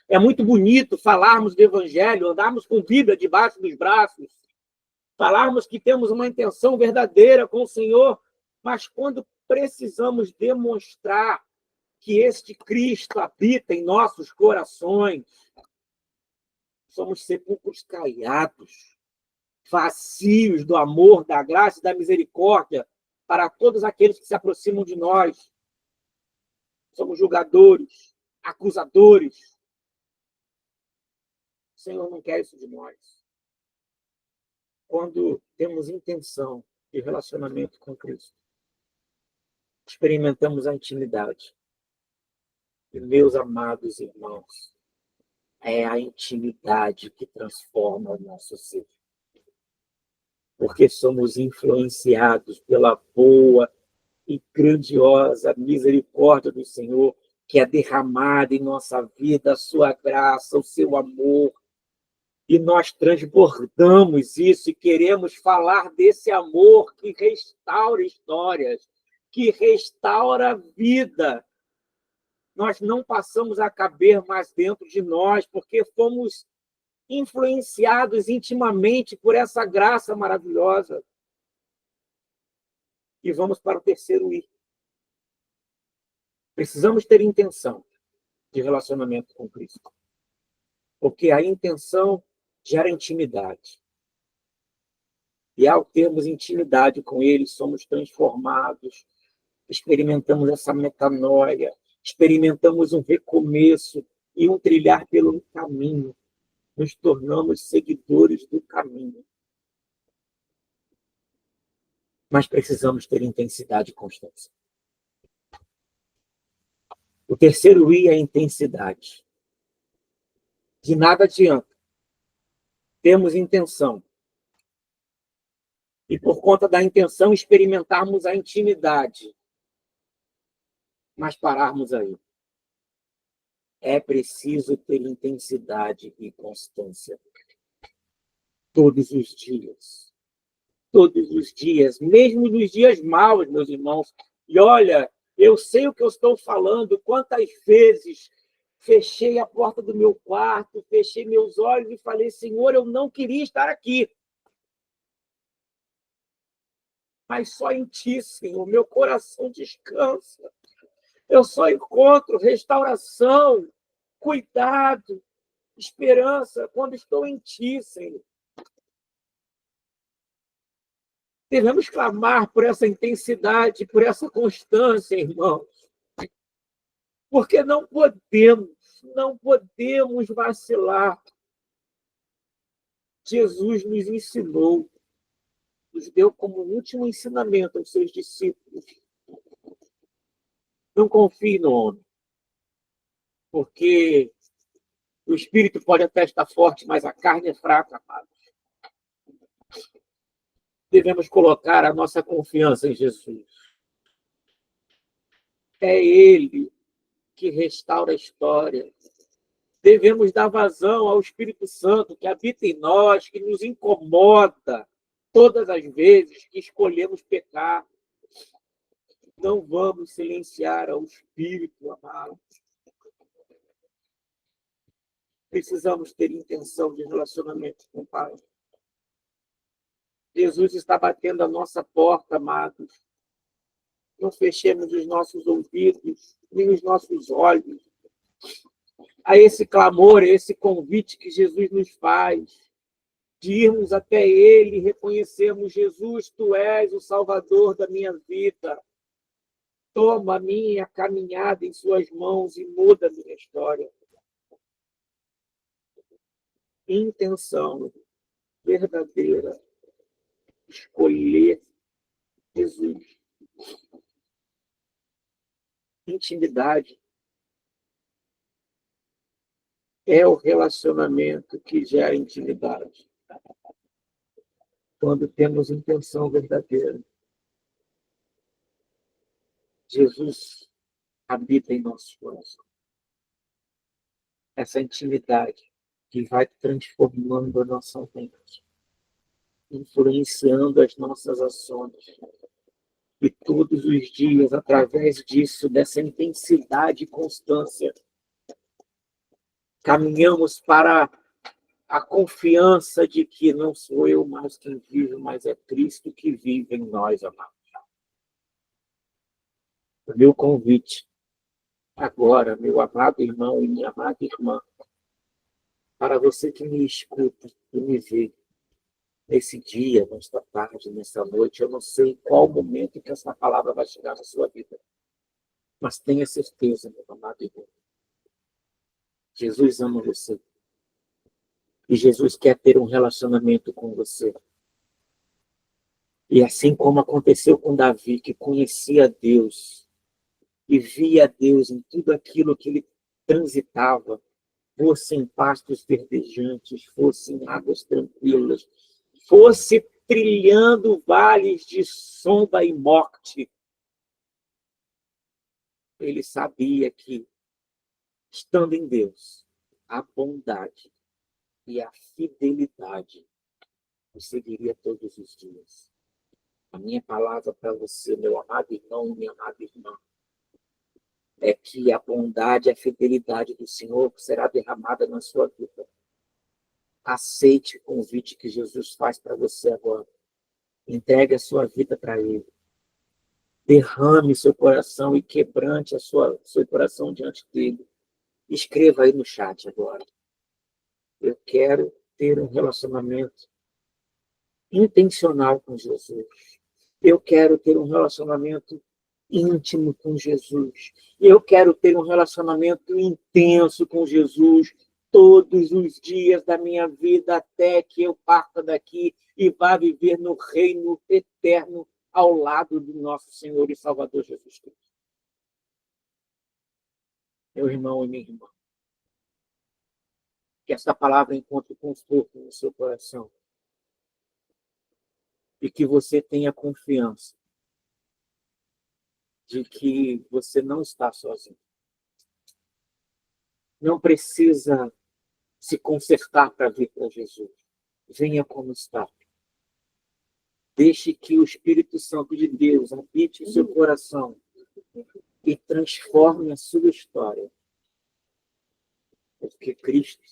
É muito bonito falarmos do Evangelho, andarmos com Bíblia debaixo dos braços, falarmos que temos uma intenção verdadeira com o Senhor, mas quando precisamos demonstrar que este Cristo habita em nossos corações, somos sepulcros caiados, vazios do amor, da graça e da misericórdia para todos aqueles que se aproximam de nós. Somos julgadores, acusadores. O Senhor não quer isso de nós. Quando temos intenção de relacionamento com Cristo, experimentamos a intimidade. E, meus amados irmãos, é a intimidade que transforma o nosso ser. Porque somos influenciados pela boa e grandiosa misericórdia do Senhor, que é derramada em nossa vida, a sua graça, o seu amor. E nós transbordamos isso e queremos falar desse amor que restaura histórias, que restaura a vida. Nós não passamos a caber mais dentro de nós, porque fomos influenciados intimamente por essa graça maravilhosa. E vamos para o terceiro I. Precisamos ter intenção de relacionamento com Cristo. Porque a intenção gera intimidade. E ao termos intimidade com Ele, somos transformados, experimentamos essa metanoia, experimentamos um recomeço e um trilhar pelo caminho. Nos tornamos seguidores do caminho. Mas precisamos ter intensidade e constância. O terceiro I é a intensidade. De nada adianta termos intenção e, por conta da intenção, experimentarmos a intimidade, mas pararmos aí. É preciso ter intensidade e constância. Todos os dias. Todos os dias, mesmo nos dias maus, meus irmãos. E olha, eu sei o que eu estou falando, quantas vezes fechei a porta do meu quarto, fechei meus olhos e falei, Senhor, eu não queria estar aqui. Mas só em Ti, Senhor, meu coração descansa. Eu só encontro restauração, cuidado, esperança quando estou em Ti, Senhor. Devemos clamar por essa intensidade, por essa constância, irmãos. Porque não podemos vacilar. Jesus nos ensinou, nos deu como último ensinamento aos seus discípulos. Não confie no homem, porque o espírito pode até estar forte, mas a carne é fraca, amados. Devemos colocar a nossa confiança em Jesus. É Ele que restaura a história. Devemos dar vazão ao Espírito Santo que habita em nós, que nos incomoda todas as vezes que escolhemos pecar. Não vamos silenciar ao Espírito, amado. Precisamos ter intenção de relacionamento com o Pai. Jesus está batendo a nossa porta, amados. Não fechemos os nossos ouvidos, nem os nossos olhos a esse clamor, a esse convite que Jesus nos faz, de irmos até Ele e reconhecermos, Jesus, Tu és o Salvador da minha vida. Toma a minha caminhada em Suas mãos e muda a minha história. Intenção verdadeira. Escolher Jesus. Intimidade é o relacionamento que gera intimidade. Quando temos intenção verdadeira. Jesus habita em nossos corações. Essa intimidade que vai transformando a nossa mente, influenciando as nossas ações. E todos os dias, através disso, dessa intensidade e constância, caminhamos para a confiança de que não sou eu mais quem vive, mas é Cristo que vive em nós, amados. O meu convite agora, meu amado irmão e minha amada irmã, para você que me escuta e me vê, nesse dia, nesta tarde, nessa noite, eu não sei qual momento que essa palavra vai chegar na sua vida. Mas tenha certeza, meu amado irmão. Jesus ama você. E Jesus quer ter um relacionamento com você. E assim como aconteceu com Davi, que conhecia Deus e via Deus em tudo aquilo que ele transitava, fosse em pastos verdejantes, fosse em águas tranquilas, fosse trilhando vales de sombra e morte. Ele sabia que, estando em Deus, a bondade e a fidelidade o seguiria todos os dias. A minha palavra para você, meu amado irmão e minha amada irmã, é que a bondade e a fidelidade do Senhor será derramada na sua vida. aceite o convite que Jesus faz para você agora. Entregue a sua vida para Ele. Derrame seu coração e quebrante seu coração diante dele. Escreva aí no chat agora. Eu quero ter um relacionamento intencional com Jesus. Eu quero ter um relacionamento íntimo com Jesus. Eu quero ter um relacionamento intenso com Jesus todos os dias da minha vida até que eu parta daqui e vá viver no reino eterno ao lado do nosso Senhor e Salvador Jesus Cristo. Meu irmão e minha irmã, que essa palavra encontre conforto no seu coração e que você tenha confiança de que você não está sozinho. Não precisa se consertar para vir para Jesus. Venha como está. Deixe que o Espírito Santo de Deus habite o seu coração e transforme a sua história. Porque Cristo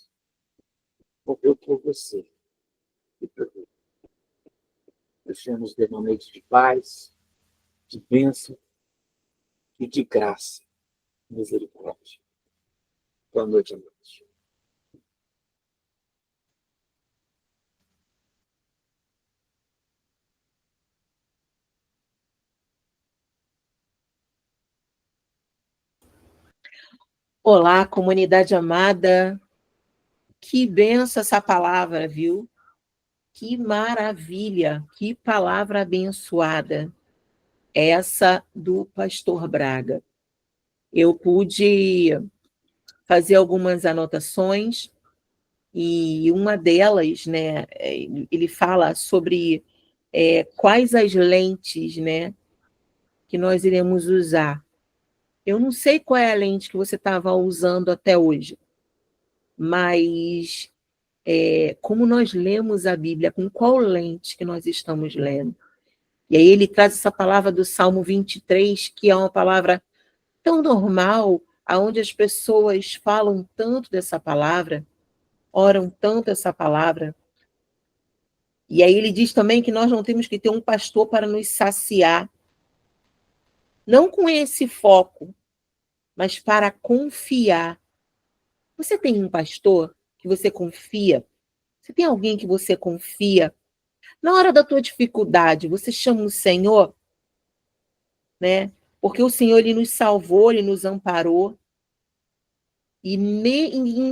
morreu por você e por mim. Deixamos de uma noite de paz, de bênção e de graça, misericórdia. Boa noite, amados. Olá, comunidade amada. Que benção essa palavra, viu? Que maravilha, que palavra abençoada. Essa do pastor Braga. Eu pude fazer algumas anotações e uma delas, né, ele fala sobre quais as lentes, né, que nós iremos usar. Eu não sei qual é a lente que você estava usando até hoje, mas como nós lemos a Bíblia, com qual lente que nós estamos lendo? E aí ele traz essa palavra do Salmo 23, que é uma palavra tão normal, aonde as pessoas falam tanto dessa palavra, oram tanto essa palavra. E aí ele diz também que nós não temos que ter um pastor para nos saciar. Não com esse foco, mas para confiar. Você tem um pastor que você confia? Você tem alguém que você confia? Na hora da tua dificuldade, você chama o Senhor, né? Porque o Senhor, ele nos salvou, ele nos amparou. E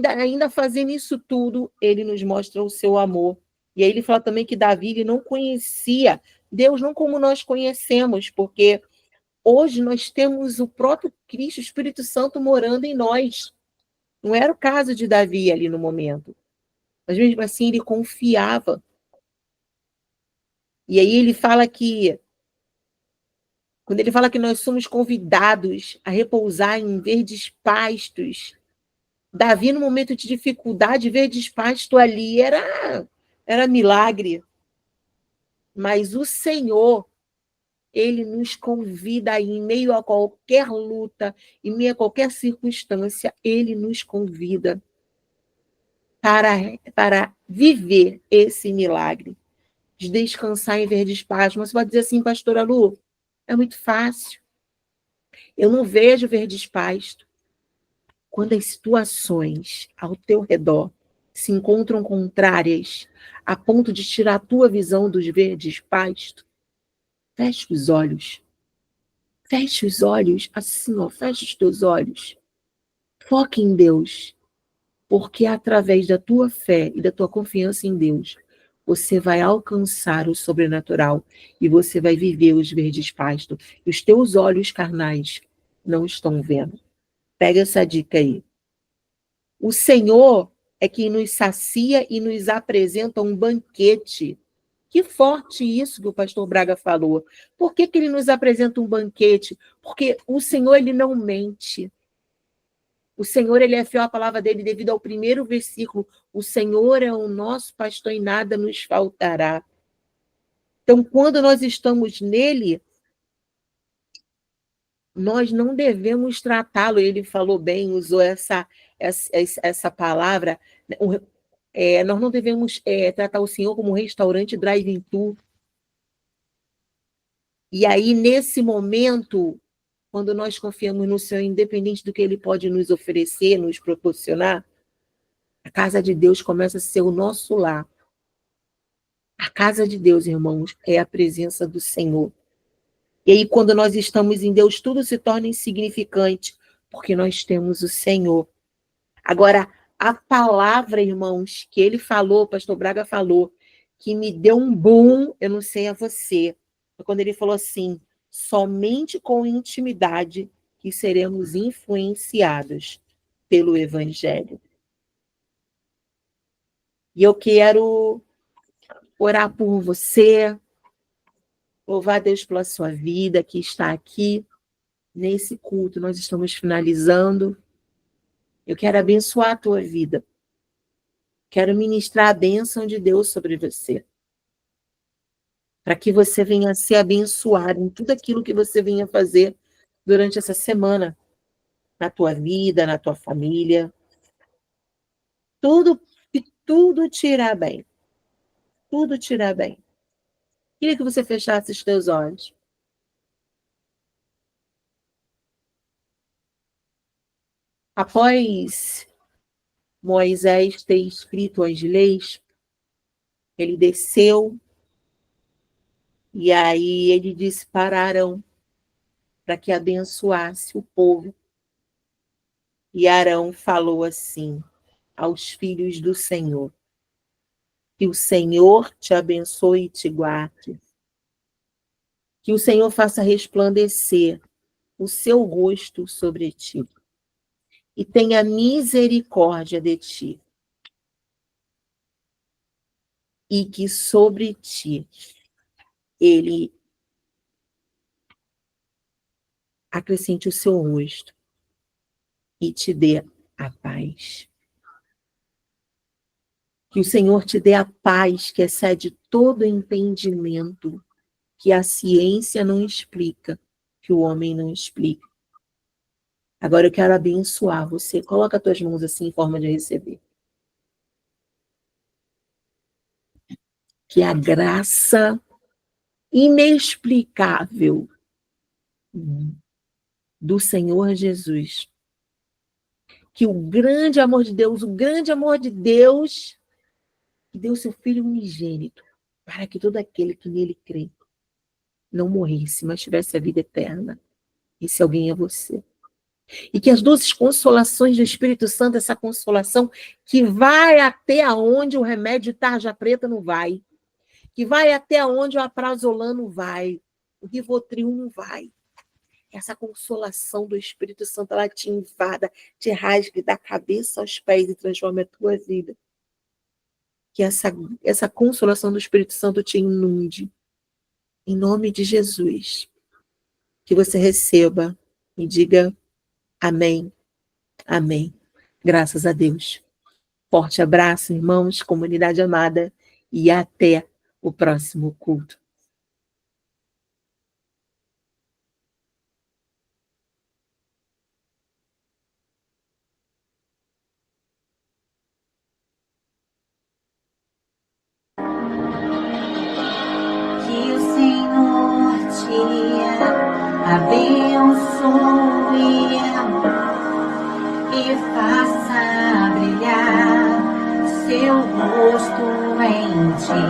ainda fazendo isso tudo, ele nos mostra o seu amor. E aí ele fala também que Davi ele não conhecia Deus, não como nós conhecemos, porque hoje nós temos o próprio Cristo, o Espírito Santo, morando em nós. Não era o caso de Davi ali no momento. Mas mesmo assim ele confiava. E aí ele fala que, quando ele fala que nós somos convidados a repousar em verdes pastos, Davi, no momento de dificuldade, verdes pastos ali era milagre. Mas o Senhor, ele nos convida aí, em meio a qualquer luta, em meio a qualquer circunstância, ele nos convida para viver esse milagre, de descansar em verdes pastos. Mas você pode dizer assim, pastora Lu, é muito fácil. Eu não vejo verdes pastos. Quando as situações ao teu redor se encontram contrárias, a ponto de tirar a tua visão dos verdes pastos, fecha os olhos. Fecha os olhos, assim, ó, fecha os teus olhos. Foque em Deus, porque através da tua fé e da tua confiança em Deus, você vai alcançar o sobrenatural e você vai viver os verdes pastos. E os teus olhos carnais não estão vendo. Pega essa dica aí. O Senhor é quem nos sacia e nos apresenta um banquete. Que forte isso que o pastor Braga falou. Por que ele nos apresenta um banquete? Porque o Senhor, ele não mente. O Senhor, ele é fiel à palavra dele devido ao primeiro versículo. O Senhor é o nosso pastor e nada nos faltará. Então, quando nós estamos nele, nós não devemos tratá-lo. Ele falou bem, usou essa palavra, Nós não devemos tratar o Senhor como um restaurante drive-thru. E aí, nesse momento, quando nós confiamos no Senhor, independente do que Ele pode nos oferecer, nos proporcionar, a casa de Deus começa a ser o nosso lar. A casa de Deus, irmãos, é a presença do Senhor. E aí, quando nós estamos em Deus, tudo se torna insignificante, porque nós temos o Senhor. Agora, a palavra, irmãos, que ele falou, o pastor Braga falou, que me deu um boom, eu não sei a você, quando ele falou assim, somente com intimidade que seremos influenciados pelo Evangelho. E eu quero orar por você, louvar a Deus pela sua vida que está aqui nesse culto. Nós estamos finalizando. Eu quero abençoar a tua vida. Quero ministrar a bênção de Deus sobre você. Para que você venha a ser abençoado em tudo aquilo que você venha fazer durante essa semana. Na tua vida, na tua família. Tudo te irá bem. Tudo te irá bem. Queria que você fechasse os teus olhos. Após Moisés ter escrito as leis, ele desceu e aí ele disse para Arão para que abençoasse o povo. E Arão falou assim aos filhos do Senhor: que o Senhor te abençoe e te guarde. Que o Senhor faça resplandecer o seu rosto sobre ti e tenha misericórdia de ti. E que sobre ti ele acrescente o seu rosto e te dê a paz. Que o Senhor te dê a paz que excede todo entendimento, que a ciência não explica, que o homem não explica. Agora eu quero abençoar você. Coloca as tuas mãos assim em forma de receber. Que a graça inexplicável do Senhor Jesus, que o grande amor de Deus, que deu seu Filho unigênito, para que todo aquele que nele crê não morresse, mas tivesse a vida eterna. Esse alguém é você. E que as doces consolações do Espírito Santo, essa consolação que vai até aonde o remédio tarja preta não vai, que vai até onde o Alprazolam não vai, o Rivotril não vai. Essa consolação do Espírito Santo, ela te invada, te rasgue da cabeça aos pés e transforme a tua vida. Que essa consolação do Espírito Santo te inunde. Em nome de Jesus. Que você receba e diga amém, amém. Graças a Deus. Forte abraço, irmãos, comunidade amada, e até o próximo culto. Que o Senhor te abençoe e faça brilhar seu rosto em ti,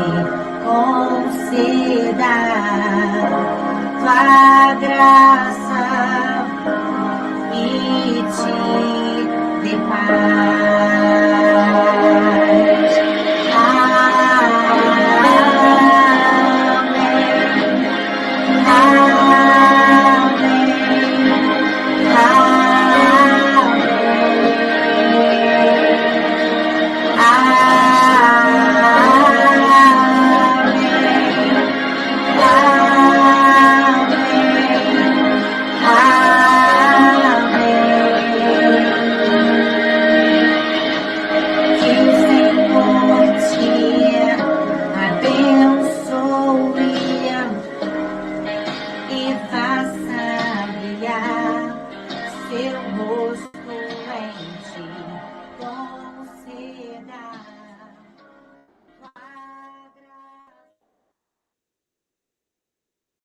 conceda